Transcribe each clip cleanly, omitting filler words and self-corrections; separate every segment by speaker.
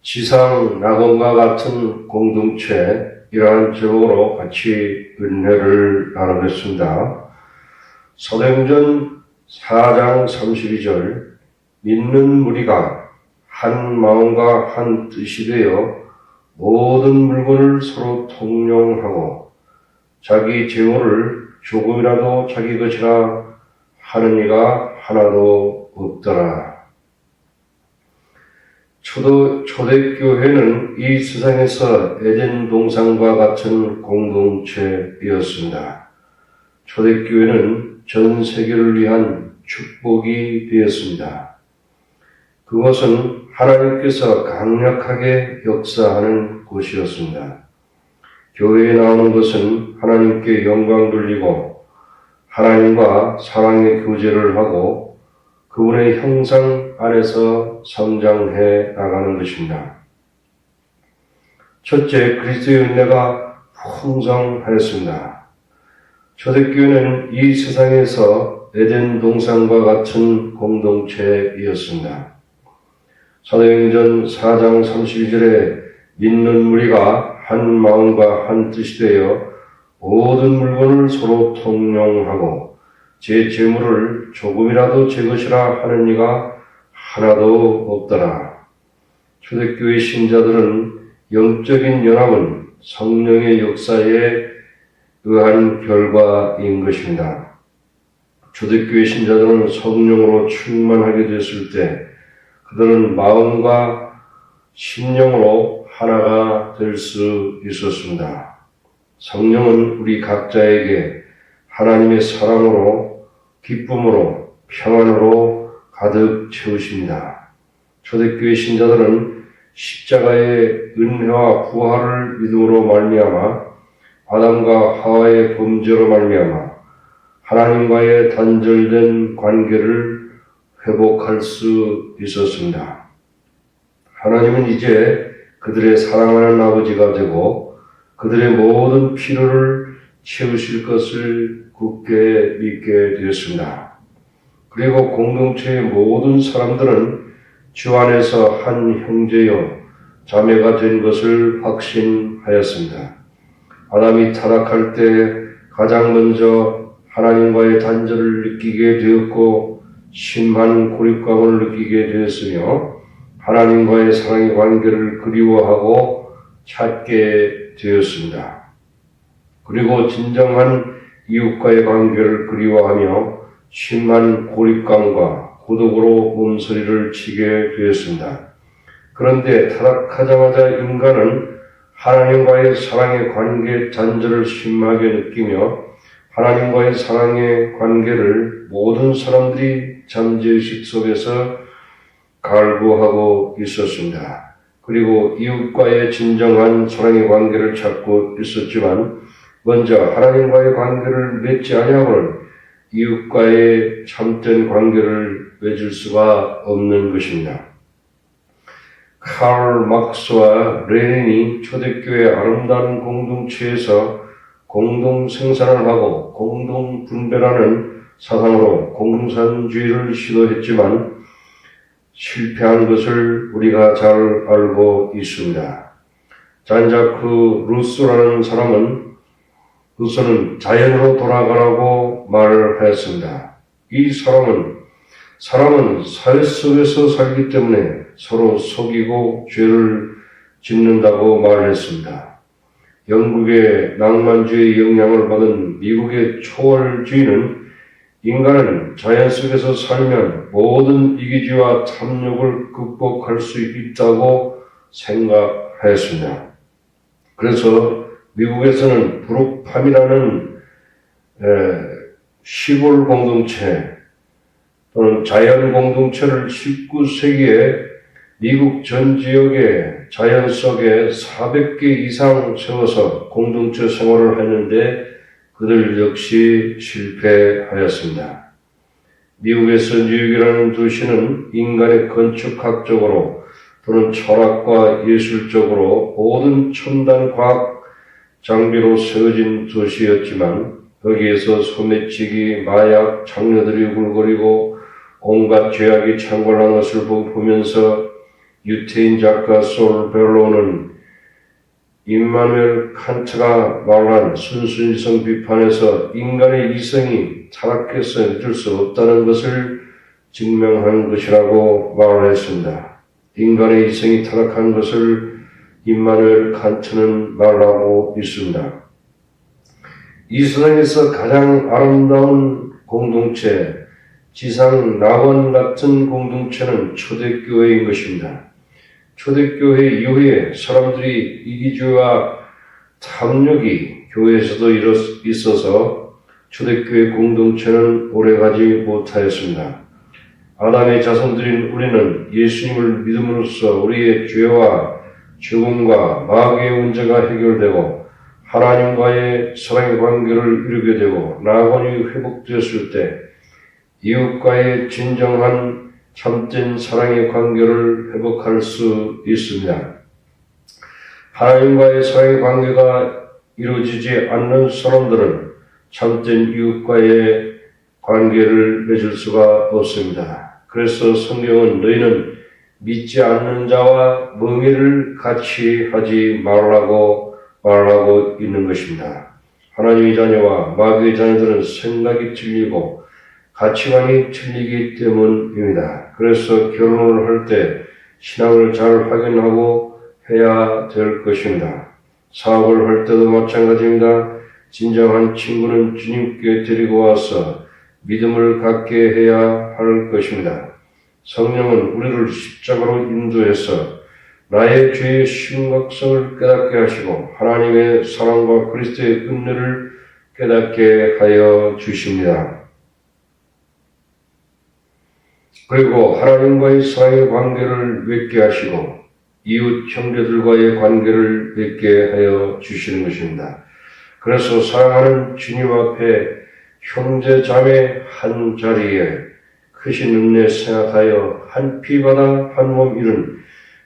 Speaker 1: 지상 낙원과 같은 공동체, 이러한 제목으로 같이 은혜를 나누겠습니다. 사도행전 4장 32절, 믿는 무리가 한 마음과 한 뜻이 되어 모든 물건을 서로 통용하고 자기 재물을 조금이라도 자기 것이라 하는 이가 하나도 없더라. 초대교회는 이 세상에서 에덴 동산과 같은 공동체이었습니다. 초대교회는 전 세계를 위한 축복이 되었습니다. 그것은 하나님께서 강력하게 역사하는 곳이었습니다. 교회에 나오는 것은 하나님께 영광 돌리고 하나님과 사랑의 교제를 하고 그분의 형상 안에서 성장해 나가는 것입니다. 첫째, 그리스도의 은혜가 풍성하였습니다. 초대교회는 이 세상에서 에덴 동산과 같은 공동체이었습니다. 사도행전 4장 32절에 믿는 무리가 한 마음과 한 뜻이 되어 모든 물건을 서로 통용하고 제 재물을 조금이라도 제 것이라 하는 이가 하나도 없더라. 초대교회 신자들은 영적인 연합은 성령의 역사에 의한 결과인 것입니다. 초대교회 신자들은 성령으로 충만하게 됐을 때 그들은 마음과 심령으로 하나가 될 수 있었습니다. 성령은 우리 각자에게 하나님의 사랑으로, 기쁨으로, 평안으로 가득 채우십니다. 초대교회 신자들은 십자가의 은혜와 부활을 믿음으로 말미암아 아담과 하와의 범죄로 말미암아 하나님과의 단절된 관계를 회복할 수 있었습니다. 하나님은 이제 그들의 사랑하는 아버지가 되고 그들의 모든 필요를 채우실 것을 굳게 믿게 되었습니다. 그리고 공동체의 모든 사람들은 주 안에서 한 형제요 자매가 된 것을 확신하였습니다. 아담이 타락할 때 가장 먼저 하나님과의 단절을 느끼게 되었고 심한 고립감을 느끼게 되었으며 하나님과의 사랑의 관계를 그리워하고 찾게 되었습니다. 그리고 진정한 이웃과의 관계를 그리워하며 심한 고립감과 고독으로 몸서리를 치게 되었습니다. 그런데 타락하자마자 인간은 하나님과의 사랑의 관계 단절을 심하게 느끼며 하나님과의 사랑의 관계를 모든 사람들이 잠재의식 속에서 갈구하고 있었습니다. 그리고 이웃과의 진정한 사랑의 관계를 찾고 있었지만 먼저 하나님과의 관계를 맺지 아니하고는 이웃과의 참된 관계를 맺을 수가 없는 것입니다. 칼 막스와 레닌이 초대교회 아름다운 공동체에서 공동 생산을 하고 공동 분배라는 사상으로 공산주의를 시도했지만 실패한 것을 우리가 잘 알고 있습니다. 잔자크 루소라는 루소는 자연으로 돌아가라고 말을 하였습니다. 이 사람은 사회 속에서 살기 때문에 서로 속이고 죄를 짓는다고 말했습니다. 영국의 낭만주의의 영향을 받은 미국의 초월주의는 인간은 자연 속에서 살면 모든 이기주의와 탐욕을 극복할 수 있다고 생각하였습니다. 그래서 미국에서는 브룩팜이라는 시골 공동체 또는 자연 공동체를 19세기에 미국 전 지역의 자연 속에 400개 이상 세워서 공동체 생활을 했는데 그들 역시 실패하였습니다. 미국에서 뉴욕이라는 도시는 인간의 건축학적으로 또는 철학과 예술적으로 모든 첨단 과학 장비로 세워진 도시였지만 거기에서 소매치기, 마약, 장녀들이 우글거리고 온갖 죄악이 창궐한 것을 보면서 유태인 작가 솔 벨로우는 임마누엘 칸트가 말한 순수이성 비판에서 인간의 이성이 타락해서 잊을 수 없다는 것을 증명한 것이라고 말을 했습니다. 인간의 이성이 타락한 것을 임마누엘 칸트는 말하고 있습니다. 이 세상에서 가장 아름다운 공동체, 지상 낙원 같은 공동체는 초대교회인 것입니다. 초대교회 이후에 사람들이 이기주의와 탐욕이 교회에서도 있어서 초대교회 공동체는 오래가지 못하였습니다. 아담의 자손들인 우리는 예수님을 믿음으로써 우리의 죄와 죽음과 마귀의 문제가 해결되고 하나님과의 사랑의 관계를 이루게 되고 낙원이 회복되었을 때 이웃과의 진정한 참된 사랑의 관계를 회복할 수 있습니다. 하나님과의 사랑의 관계가 이루어지지 않는 사람들은 참된 이웃과의 관계를 맺을 수가 없습니다. 그래서 성경은 너희는 믿지 않는 자와 멍에를 같이 하지 말라고 말하고 있는 것입니다. 하나님의 자녀와 마귀의 자녀들은 생각이 틀리고 가치관이 틀리기 때문입니다. 그래서 결혼을 할 때 신앙을 잘 확인하고 해야 될 것입니다. 사업을 할 때도 마찬가지입니다. 진정한 친구는 주님께 데리고 와서 믿음을 갖게 해야 할 것입니다. 성령은 우리를 십자가로 인도해서 나의 죄의 심각성을 깨닫게 하시고 하나님의 사랑과 그리스도의 은혜를 깨닫게 하여 주십니다. 그리고 하나님과의 사랑의 관계를 맺게 하시고 이웃 형제들과의 관계를 맺게 하여 주시는 것입니다. 그래서 사랑하는 주님 앞에 형제 자매 한 자리에 크신 은혜 생각하여 한 피바다 한 몸 이룬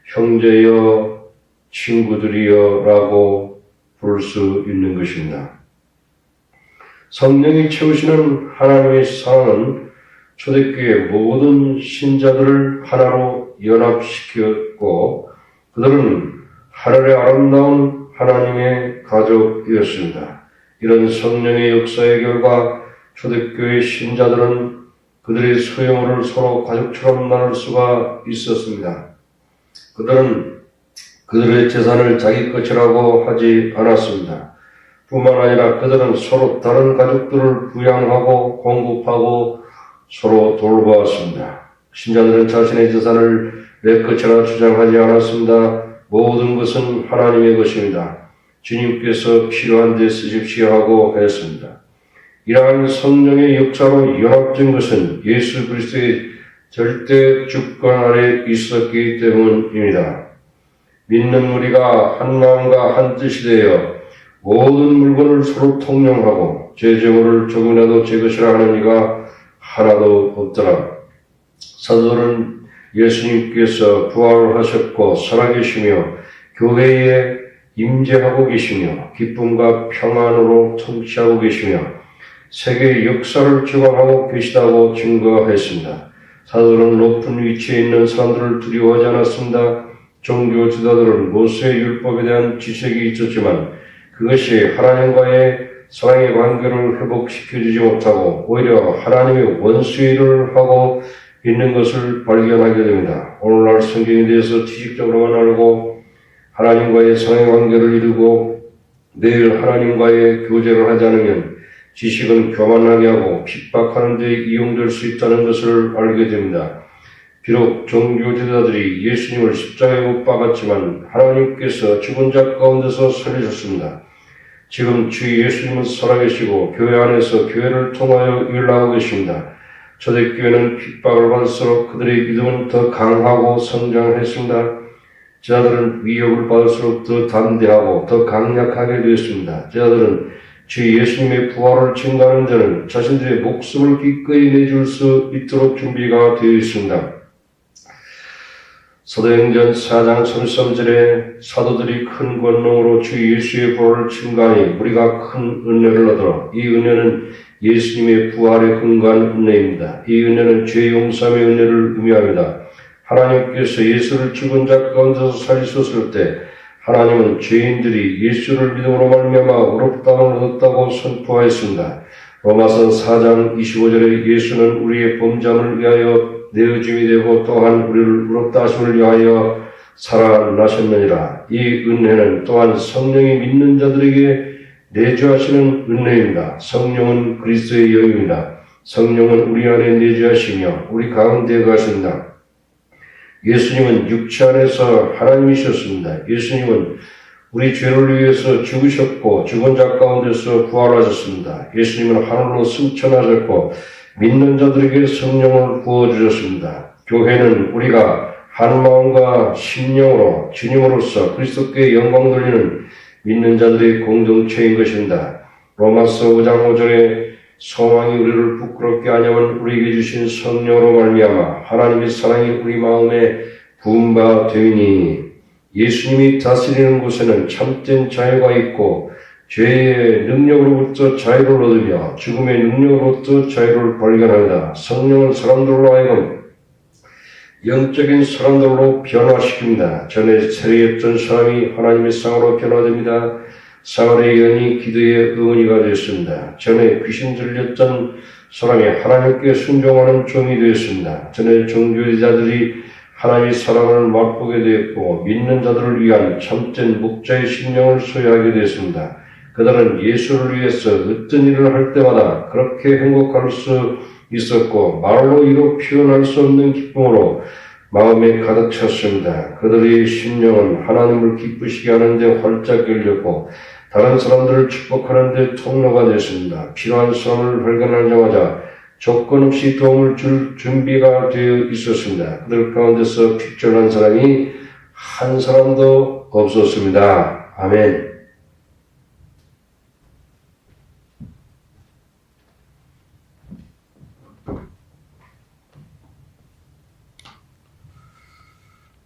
Speaker 1: 형제여 친구들이여 라고 부를 수 있는 것입니다. 성령이 채우시는 하나님의 사랑은 초대교회 모든 신자들을 하나로 연합시켰고 그들은 하늘의 아름다운 하나님의 가족이었습니다. 이런 성령의 역사의 결과 초대교회 신자들은 그들의 소유물을 서로 가족처럼 나눌 수가 있었습니다. 그들은 그들의 재산을 자기 것이라고 하지 않았습니다. 뿐만 아니라 그들은 서로 다른 가족들을 부양하고 공급하고 서로 돌보았습니다. 신자들은 자신의 재산을 내 것이라 주장하지 않았습니다. 모든 것은 하나님의 것입니다. 주님께서 필요한 데 쓰십시오 하고 했습니다. 이러한 성령의 역사로 연합된 것은 예수 그리스도의 절대 주권 아래 있었기 때문입니다. 믿는 우리가 한 마음과 한 뜻이 되어 모든 물건을 서로 통용하고 재정을 조금이라도 제 것이라 하는 이가 하나도 없더라. 사도들은 예수님께서 부활하셨고 살아계시며 교회에 임재하고 계시며 기쁨과 평안으로 통치하고 계시며 세계의 역사를 주관하고 계시다고 증거했습니다. 사도들은 높은 위치에 있는 사람들을 두려워하지 않았습니다. 종교 지도자들은 모세의 율법에 대한 지식이 있었지만 그것이 하나님과의 사랑의 관계를 회복시켜주지 못하고 오히려 하나님의 원수의 일을 하고 있는 것을 발견하게 됩니다. 오늘날 성경에 대해서 지식적으로만 알고 하나님과의 사랑의 관계를 이루고 내일 하나님과의 교제를 하지 않으면 지식은 교만하게 하고 핍박하는 데 이용될 수 있다는 것을 알게 됩니다. 비록 종교 지도자들이 예수님을 십자가에 못 박았지만 하나님께서 죽은 자 가운데서 살리셨습니다. 지금 주 예수님은 살아계시고 교회 안에서 교회를 통하여 일하고 계십니다. 초대교회는 핍박을 받을수록 그들의 믿음은 더 강하고 성장했습니다. 제자들은 위협을 받을수록 더 담대하고 더 강력하게 되었습니다. 제자들은 주 예수님의 부활을 증거하는 자는 자신들의 목숨을 기꺼이 내줄 수 있도록 준비가 되어 있습니다. 사도행전 4장 33절에 사도들이 큰 권능으로 주 예수의 부활을 증거하니 우리가 큰 은혜를 얻으라. 이 은혜는 예수님의 부활에 근거한 은혜입니다. 이 은혜는 죄 용서함의 은혜를 의미합니다. 하나님께서 예수를 죽은 자 가운데서 살리셨을 때 하나님은 죄인들이 예수를 믿음으로 말미암아 의롭다함을 얻었다고 선포하였습니다. 로마서 4장 25절에 예수는 우리의 범죄함을 위하여 내어짐이 되고 또한 우리를 의롭다 하심을 위하여 살아나셨느니라. 이 은혜는 또한 성령이 믿는 자들에게 내주하시는 은혜입니다. 성령은 그리스도의 영입니다. 성령은 우리 안에 내주하시며 우리 가운데 가신다. 예수님은 육체 안에서 하나님이셨습니다. 예수님은 우리 죄를 위해서 죽으셨고 죽은 자 가운데서 부활하셨습니다. 예수님은 하늘로 승천하셨고 믿는 자들에게 성령을 부어주셨습니다. 교회는 우리가 한 마음과 심령으로 주님으로서 그리스도께 영광 돌리는 믿는 자들의 공동체인 것입니다. 로마서 5장 5절에 소망이 우리를 부끄럽게 하냐면 우리에게 주신 성령으로 말미암아 하나님의 사랑이 우리 마음에 부은 바 되니 예수님이 다스리는 곳에는 참된 자유가 있고 죄의 능력으로부터 자유를 얻으며 죽음의 능력으로부터 자유를 발견합니다. 성령은 사람들로 하여금 영적인 사람들로 변화시킵니다. 전에 세례했던 사람이 하나님의 쌍으로 변화됩니다. 사울의 연이 기도의 의원이가 되었습니다. 전에 귀신 들렸던 사람이 하나님께 순종하는 종이 되었습니다. 전에 종교자들이 하나님의 사랑을 맛보게 되었고 믿는 자들을 위한 참된 목자의 심령을 소유하게 되었습니다. 그들은 예수를 위해서 어떤 일을 할 때마다 그렇게 행복할 수 있었고 말로 이루 표현할 수 없는 기쁨으로 마음에 가득 찼습니다. 그들의 심령은 하나님을 기쁘시게 하는데 활짝 열렸고 다른 사람들을 축복하는 데 통로가 됐습니다. 필요한 사람을 발견하자마자 조건 없이 도움을 줄 준비가 되어 있었습니다. 그들 가운데서 픽절한 사람이 한 사람도 없었습니다. 아멘.